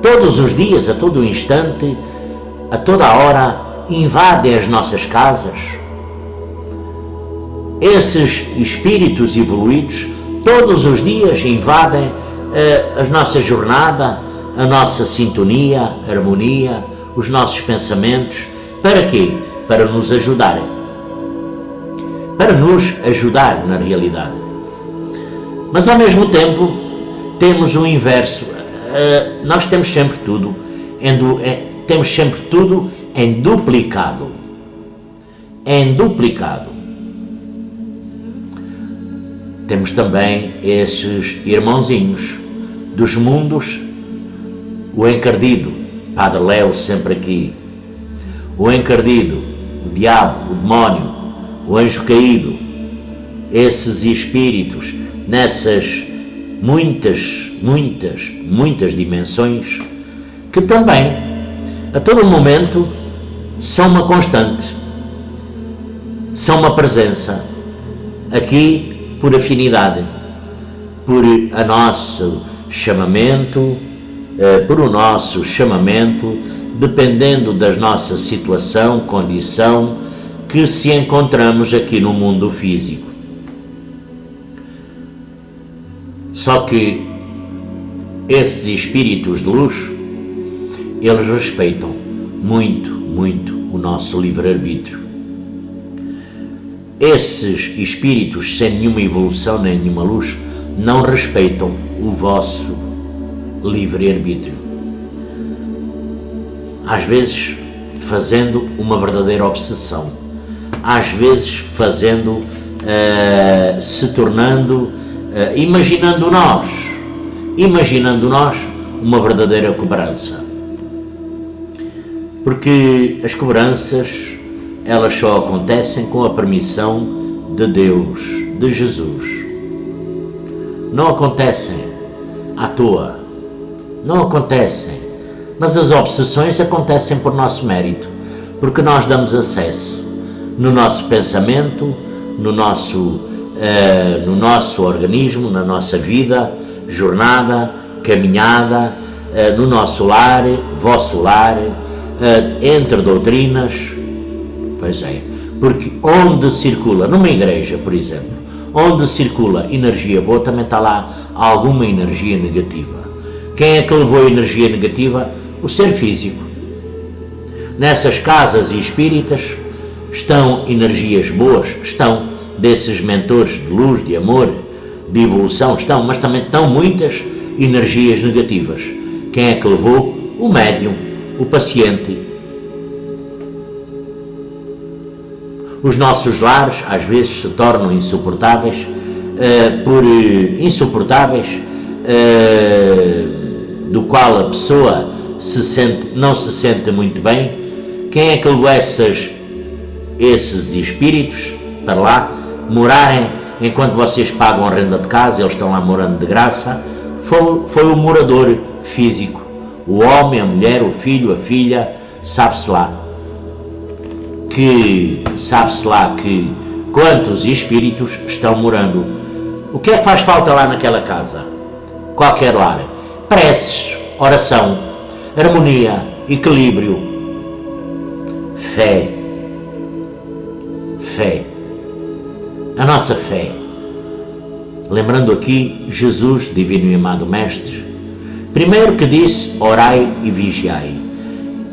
Todos os dias, a todo instante, a toda a hora, invadem as nossas casas. Esses espíritos evoluídos, todos os dias invadem a nossa jornada, a nossa sintonia, harmonia, os nossos pensamentos. Para quê? Para nos ajudarem. Para nos ajudar na realidade. Mas ao mesmo tempo temos o inverso. Nós temos sempre tudo em duplicado. Em duplicado. Temos também esses irmãozinhos dos mundos, o encardido, Padre Léo sempre aqui, o encardido, o diabo, o demónio, o anjo caído, esses espíritos nessas muitas dimensões, que também a todo momento são uma constante, são uma presença aqui por afinidade, por o nosso chamamento, dependendo da nossa situação, condição que se encontramos aqui no mundo físico. Só que esses espíritos de luz, eles respeitam muito o nosso livre-arbítrio. Esses espíritos sem nenhuma evolução nem nenhuma luz não respeitam o vosso livre-arbítrio. Às vezes fazendo uma verdadeira obsessão, às vezes se tornando, imaginando nós uma verdadeira cobrança. Porque as cobranças, elas só acontecem com a permissão de Deus, de Jesus. Não acontecem à toa, não acontecem, mas as obsessões acontecem por nosso mérito, porque nós damos acesso no nosso pensamento, no nosso organismo, na nossa vida, jornada, caminhada, no nosso lar, vosso lar, entre doutrinas. Pois é, porque onde circula, numa igreja, por exemplo, onde circula energia boa, também está lá alguma energia negativa. Quem é que levou a energia negativa? O ser físico. Nessas casas espíritas estão energias boas, estão desses mentores de luz, de amor, de evolução, estão, mas também estão muitas energias negativas. Quem é que levou? O médium, o paciente. Os nossos lares às vezes se tornam insuportáveis, do qual a pessoa não se sente muito bem. Quem é que levou esses espíritos para lá morarem enquanto vocês pagam a renda de casa? Eles estão lá morando de graça. Foi o morador físico, o homem, a mulher, o filho, a filha, sabe-se lá que quantos espíritos estão morando. O que é que faz falta lá naquela casa? Qualquer lar. Preces, oração, harmonia, equilíbrio, fé. A nossa fé. Lembrando aqui Jesus, divino e amado Mestre, primeiro que disse, orai e vigiai.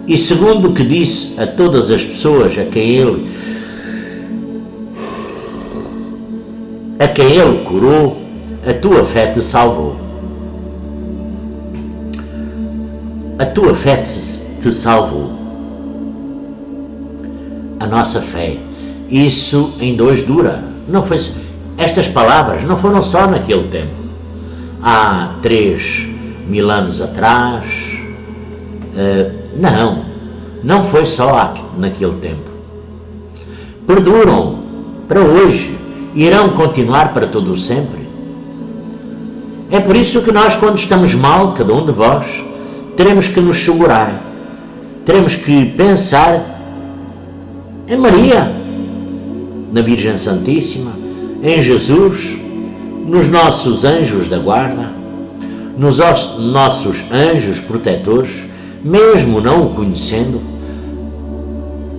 E segundo que disse a todas as pessoas a quem ele curou, a tua fé te salvou. A tua fé te salvou. A nossa fé. Isso ainda hoje dura. Não foi, estas palavras não foram só naquele tempo. Há 3.000 anos atrás. Não foi só naquele tempo. Perduram para hoje, irão continuar para todo o sempre. É por isso que nós, quando estamos mal, cada um de vós, teremos que nos segurar, teremos que pensar em Maria, na Virgem Santíssima, em Jesus, nos nossos anjos da guarda, nos nossos anjos protetores, mesmo não o conhecendo,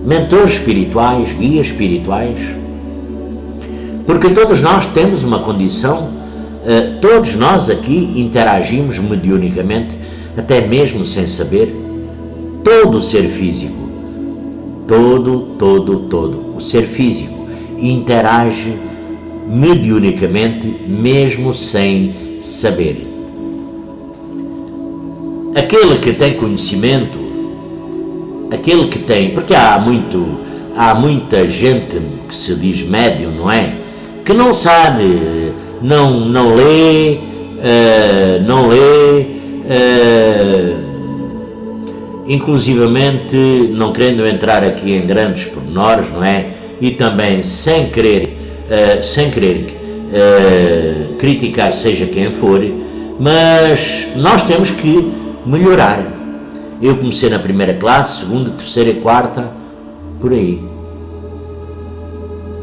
mentores espirituais, guias espirituais, porque todos nós temos uma condição, todos nós aqui interagimos mediunicamente, até mesmo sem saber. Todo o ser físico, todo o ser físico interage mediunicamente, mesmo sem saber. Aquele que tem conhecimento, aquele que tem, porque há muita gente que se diz médium, não é? Que não sabe, não lê, inclusivamente, não querendo entrar aqui em grandes pormenores, não é? E também sem querer criticar seja quem for, mas nós temos que melhorar. Eu comecei na primeira classe, segunda, terceira e quarta, por aí.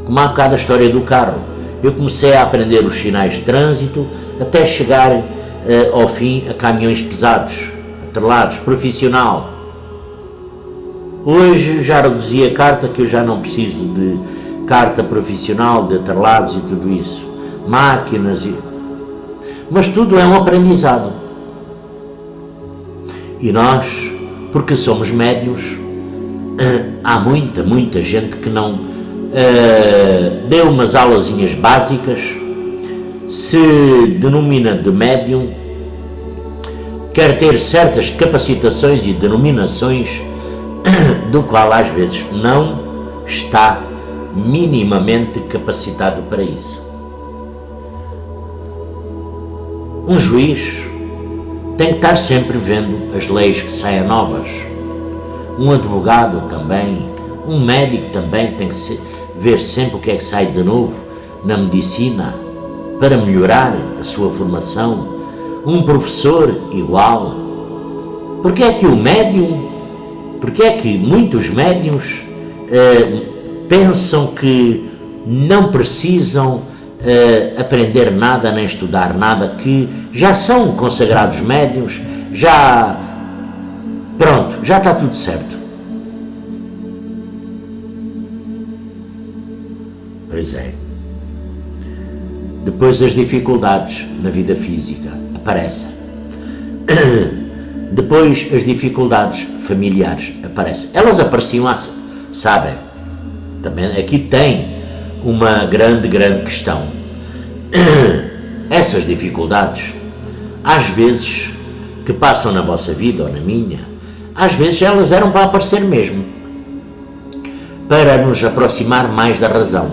Como há bocado a história do carro. Eu comecei a aprender os sinais de trânsito até chegar ao fim a caminhões pesados, atrelados, profissional. Hoje já reduzi a carta, que eu já não preciso de carta profissional, de atrelados e tudo isso. Máquinas e... Mas tudo é um aprendizado. E nós, porque somos médiuns, há muita gente que não deu umas aulazinhas básicas, se denomina de médium, quer ter certas capacitações e denominações, do qual às vezes não está minimamente capacitado para isso. Um juiz tem que estar sempre vendo as leis que saem novas. Um advogado também, um médico também tem que ver sempre o que é que sai de novo na medicina para melhorar a sua formação. Um professor igual. Porque é que o médium, porque é que muitos médiums pensam que não precisam aprender nada nem estudar nada, que já são consagrados médiuns, já está tudo certo. Pois é. Depois as dificuldades na vida física aparecem. Depois as dificuldades familiares aparecem. Elas apareciam, sabem. Também aqui tem uma grande questão. Essas dificuldades, às vezes, que passam na vossa vida ou na minha, às vezes elas eram para aparecer mesmo, para nos aproximar mais da razão,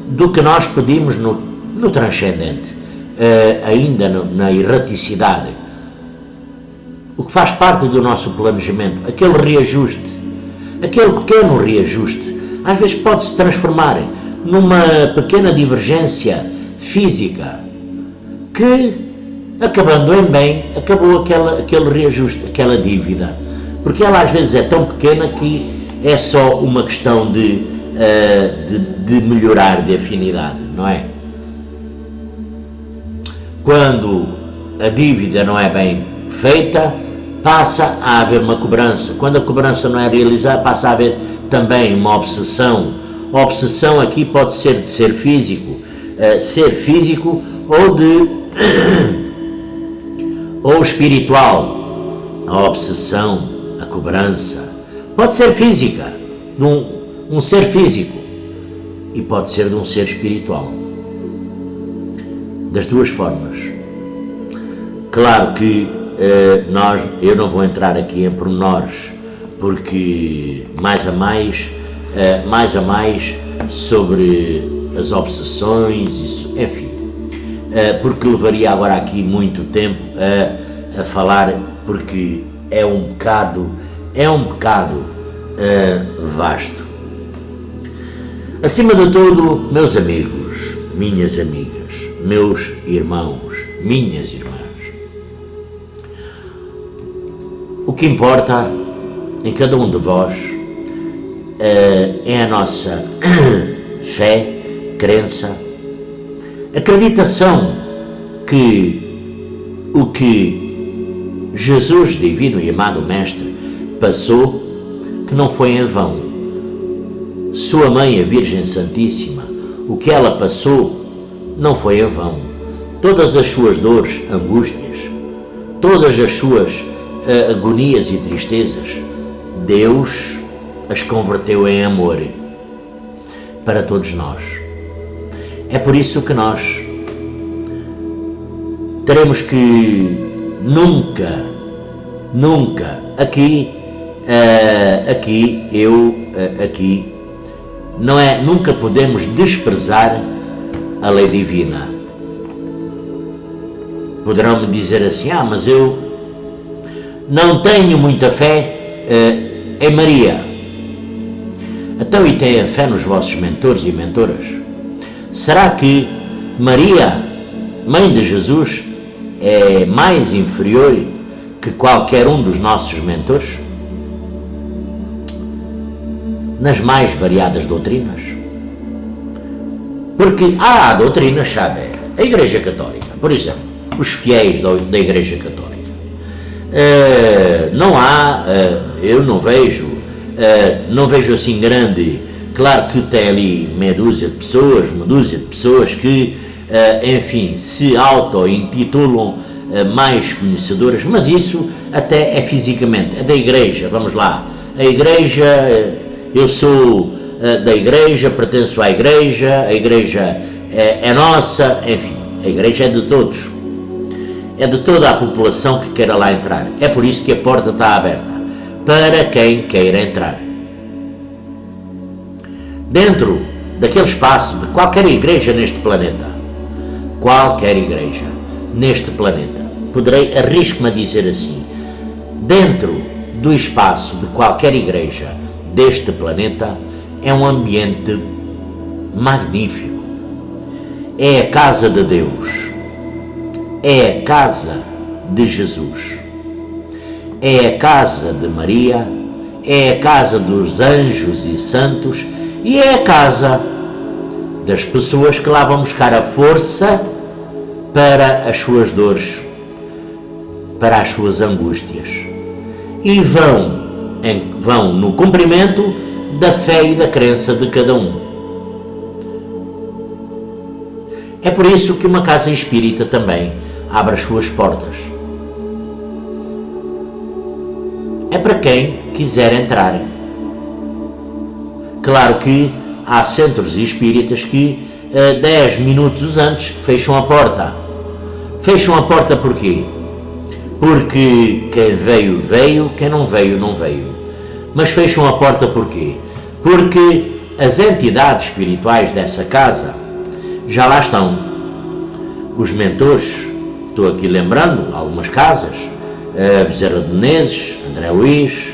do que nós pedimos no transcendente, ainda na erraticidade, o que faz parte do nosso planejamento, aquele reajuste, aquele pequeno reajuste, às vezes pode-se transformar numa pequena divergência física que, acabando em bem, acabou aquele reajuste, aquela dívida, porque ela às vezes é tão pequena que é só uma questão de melhorar de afinidade, não é? Quando a dívida não é bem feita, passa a haver uma cobrança. Quando a cobrança não é realizada, passa a haver também uma obsessão. A obsessão aqui pode ser de ser físico ou espiritual. A obsessão, a cobrança, pode ser física, de um ser físico, e pode ser de um ser espiritual. Das duas formas. Claro que eu não vou entrar aqui em pormenores, porque mais a mais sobre as obsessões, enfim, porque levaria agora aqui muito tempo a falar, porque é um bocado vasto. Acima de tudo, meus amigos, minhas amigas, meus irmãos, minhas irmãs, o que importa em cada um de vós é a nossa fé, crença, acreditação que o que Jesus, divino e amado Mestre, passou, que não foi em vão. Sua Mãe, a Virgem Santíssima, o que ela passou não foi em vão. Todas as suas dores, angústias, todas as suas agonias e tristezas, Deus as converteu em amor para todos nós. É por isso que nós teremos que nunca, nunca podemos desprezar a lei divina. Poderão me dizer assim, mas eu não tenho muita fé em Maria. Então, e têm fé nos vossos mentores e mentoras? Será que Maria, mãe de Jesus, é mais inferior que qualquer um dos nossos mentores? Nas mais variadas doutrinas? Porque há doutrinas, sabe? A Igreja Católica, por exemplo, os fiéis da Igreja Católica. Eu não vejo assim grande. Claro que tem ali meia dúzia de pessoas que, enfim, se auto-intitulam mais conhecedoras, mas isso até é fisicamente, é da Igreja, vamos lá. A Igreja, eu sou da Igreja, pertenço à Igreja, a Igreja é nossa, enfim, a Igreja é de todos. É de toda a população que queira lá entrar. É por isso que a porta está aberta para quem queira entrar. Dentro daquele espaço de qualquer igreja neste planeta, arrisco-me a dizer assim, dentro do espaço de qualquer igreja deste planeta, é um ambiente magnífico. É a casa de Deus. É a casa de Jesus, é a casa de Maria, é a casa dos anjos e santos e é a casa das pessoas que lá vão buscar a força para as suas dores, para as suas angústias e vão no cumprimento da fé e da crença de cada um. É por isso que uma casa espírita também abre as suas portas. É para quem quiser entrar. Claro que há centros espíritas que 10 minutos antes fecham a porta. Fecham a porta porquê? Porque quem veio, veio, quem não veio, não veio. Mas fecham a porta porquê? Porque as entidades espirituais dessa casa já lá estão. Os mentores, estou aqui lembrando algumas casas, Bezerra de Menezes, André Luís,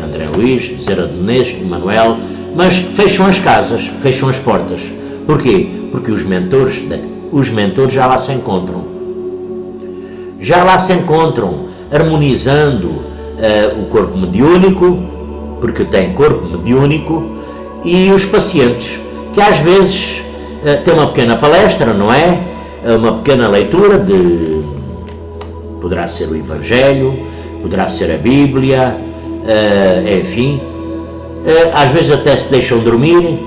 André Luís, Bezerra de Menezes, Emanuel, mas fecham as casas, fecham as portas. Porquê? Porque os mentores já lá se encontram. Já lá se encontram, harmonizando o corpo mediúnico, porque tem corpo mediúnico, e os pacientes, que às vezes tem uma pequena palestra, não é? Uma pequena leitura poderá ser o Evangelho, poderá ser a Bíblia, enfim, às vezes até se deixam dormir,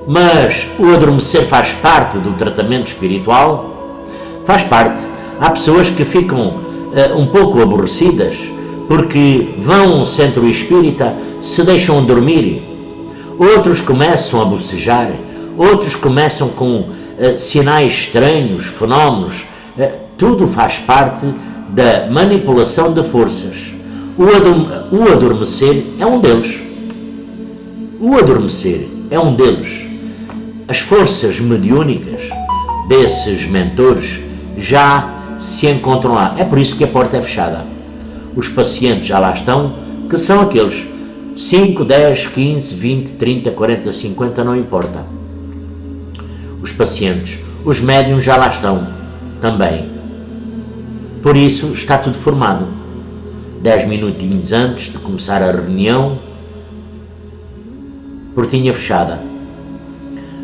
mas o adormecer faz parte do tratamento espiritual, faz parte. Há pessoas que ficam um pouco aborrecidas porque vão ao centro espírita, se deixam dormir, outros começam a bocejar, outros começam com sinais estranhos, fenómenos, tudo faz parte da manipulação de forças. O adormecer é um deles. As forças mediúnicas desses mentores já se encontram lá. É por isso que a porta é fechada. Os pacientes já lá estão, que são aqueles 5, 10, 15, 20, 30, 40, 50, não importa. Os pacientes, os médiuns já lá estão também. Por isso está tudo formado. 10 minutinhos antes de começar a reunião, portinha fechada.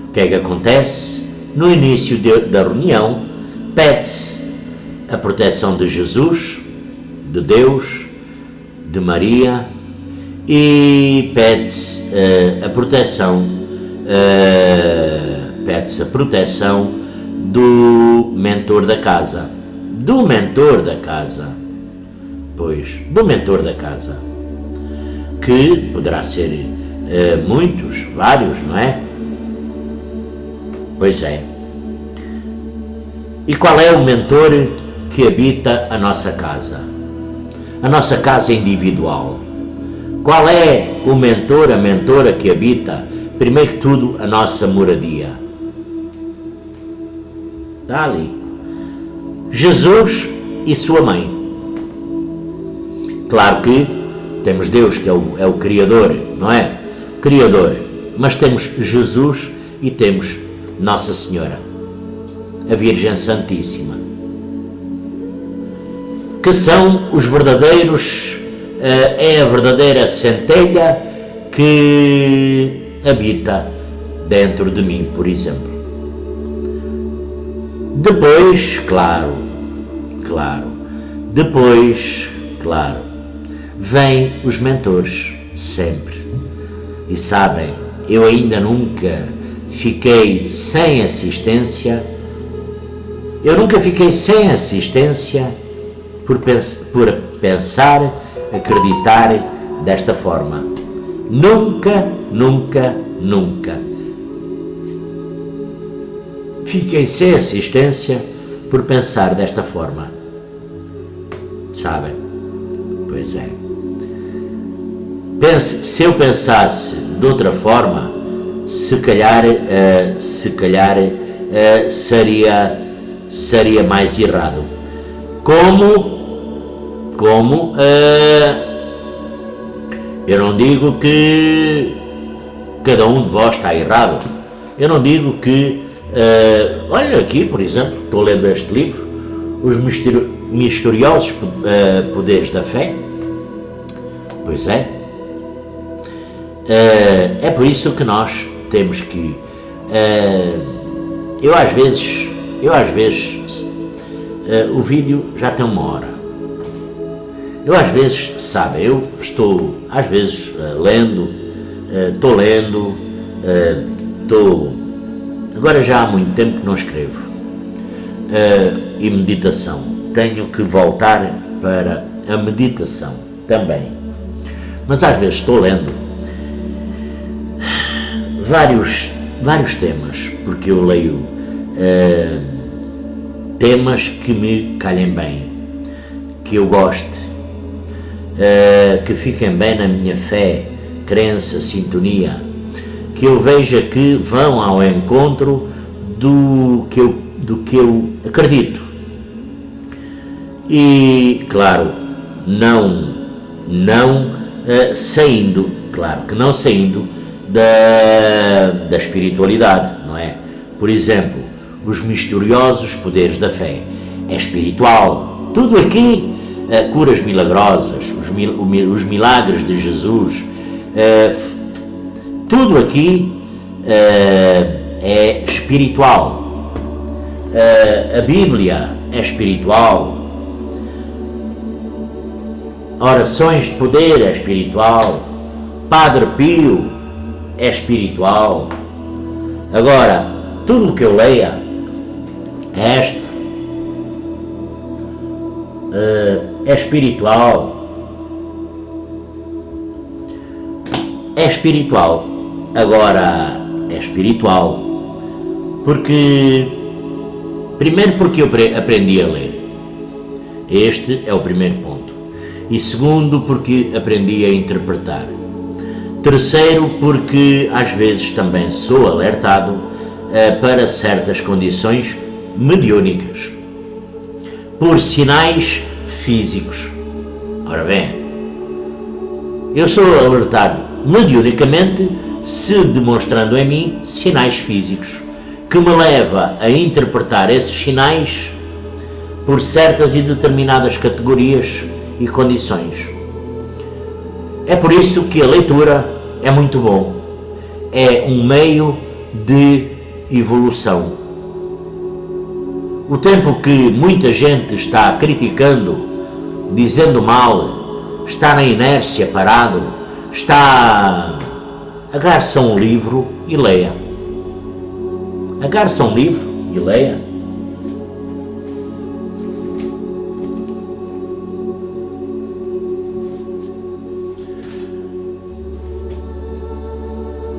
O que é que acontece? No início da reunião, pede-se a proteção de Jesus, de Deus, de Maria, e pede-se a proteção do mentor da casa. Do mentor da casa, que poderá ser muitos, vários, não é? Pois é. E qual é o mentor que habita a nossa casa? A nossa casa individual. Qual é o mentor, a mentora que habita, primeiro que tudo, a nossa moradia? Está ali. Jesus e sua mãe. Claro que temos Deus, que é o Criador, não é? Criador. Mas temos Jesus e temos Nossa Senhora, a Virgem Santíssima, que são os verdadeiros, é a verdadeira centelha que habita dentro de mim, por exemplo. Depois, claro, vêm os mentores, sempre. E sabem, eu ainda nunca fiquei sem assistência, por pensar, acreditar desta forma. Nunca fiquei sem assistência por pensar desta forma. Sabem? Pois é. Se eu pensasse de outra forma, se calhar seria mais errado. Como eu não digo que cada um de vós está errado. Eu não digo que olha aqui, por exemplo, estou lendo este livro, Os Misteriosos Poderes da Fé. Pois é. É por isso que nós temos que eu às vezes o vídeo já tem 1 hora. Eu às vezes, sabe, eu estou às vezes agora já há muito tempo que não escrevo, e meditação, tenho que voltar para a meditação também, mas às vezes estou lendo vários temas, porque eu leio temas que me calhem bem, que eu goste, que fiquem bem na minha fé, crença, sintonia, que eu veja que vão ao encontro do que eu acredito. E, claro, não saindo da espiritualidade, não é? Por exemplo, os misteriosos poderes da fé. É espiritual. Tudo aqui, curas milagrosas, os milagres de Jesus, tudo aqui é espiritual. A Bíblia é espiritual. Orações de poder é espiritual. Padre Pio é espiritual. Agora, tudo o que eu leia é espiritual. É espiritual. Agora, é espiritual. Primeiro porque eu aprendi a ler. Este é o primeiro ponto. E segundo, porque aprendi a interpretar. Terceiro, porque às vezes também sou alertado para certas condições mediúnicas, por sinais físicos. Ora bem, eu sou alertado mediunicamente se demonstrando em mim sinais físicos, que me leva a interpretar esses sinais por certas e determinadas categorias e condições. É por isso que a leitura é muito bom. É um meio de evolução. O tempo que muita gente está criticando, dizendo mal, está na inércia, parado, agarre-se a um livro e leia. Agarre-se a um livro e leia.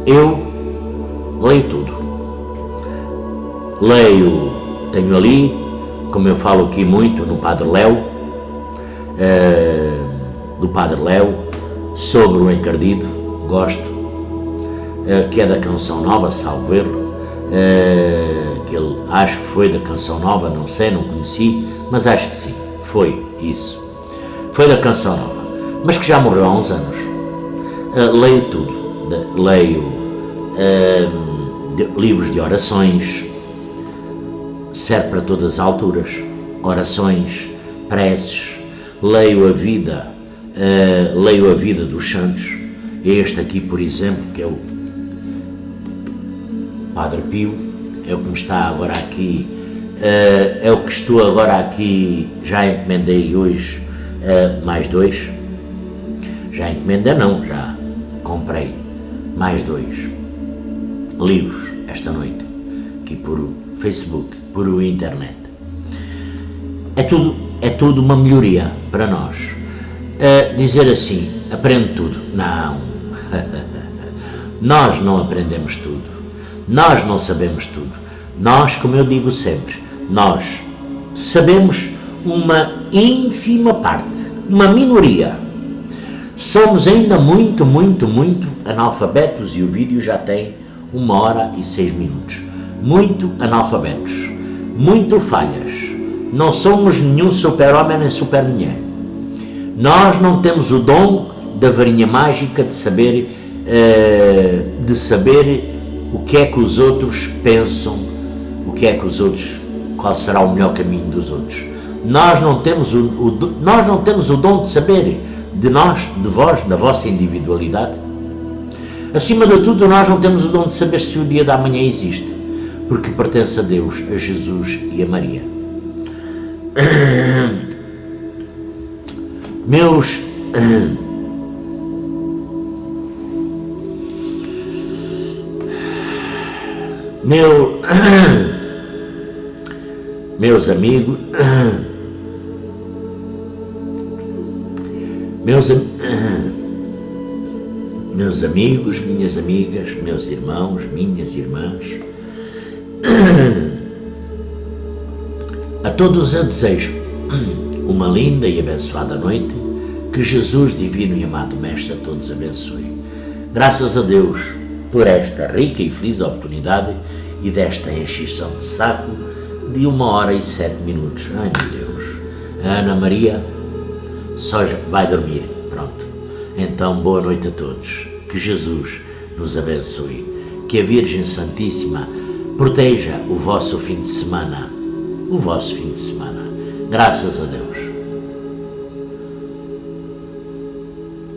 eu leio tudo. Leio, tenho ali, como eu falo aqui muito no Padre Léo, do Padre Léo, sobre o encardido, gosto, que é da Canção Nova, salvo erro, que ele, acho que foi da Canção Nova, não sei, não conheci, mas acho que sim, foi isso. Foi da Canção Nova, mas que já morreu há uns anos. Leio tudo, leio livros de orações, serve para todas as alturas, orações, preces, leio a vida dos santos. Este aqui, por exemplo, que é o Padre Pio, é o que me está agora aqui, é o que estou agora aqui, já encomendei hoje mais 2, já encomendei não, já comprei mais 2 livros esta noite, aqui por Facebook, por internet. É tudo uma melhoria para nós. Dizer assim, aprende tudo, não. Nós não aprendemos tudo, nós não sabemos tudo. Nós, como eu digo sempre, nós sabemos uma ínfima parte, uma minoria. Somos ainda muito analfabetos e o vídeo já tem 1h06. Muito analfabetos, muito falhas. Não somos nenhum super-homem nem super-mulher. Nós não temos o dom da varinha mágica de saber o que é que os outros pensam, o que é que os outros, qual será o melhor caminho dos outros. Nós não temos o dom de saber de nós, de vós, da vossa individualidade. Acima de tudo, nós não temos o dom de saber se o dia da manhã existe, porque pertence a Deus, a Jesus e a Maria. Meus amigos, minhas amigas, meus irmãos, minhas irmãs, a todos eu desejo uma linda e abençoada noite, que Jesus, divino e amado Mestre, a todos abençoe. Graças a Deus por esta rica e feliz oportunidade e desta enchição de saco de 1h07. Ai meu Deus, a Ana Maria só vai dormir, pronto. Então, boa noite a todos, que Jesus nos abençoe, que a Virgem Santíssima proteja o vosso fim de semana, graças a Deus.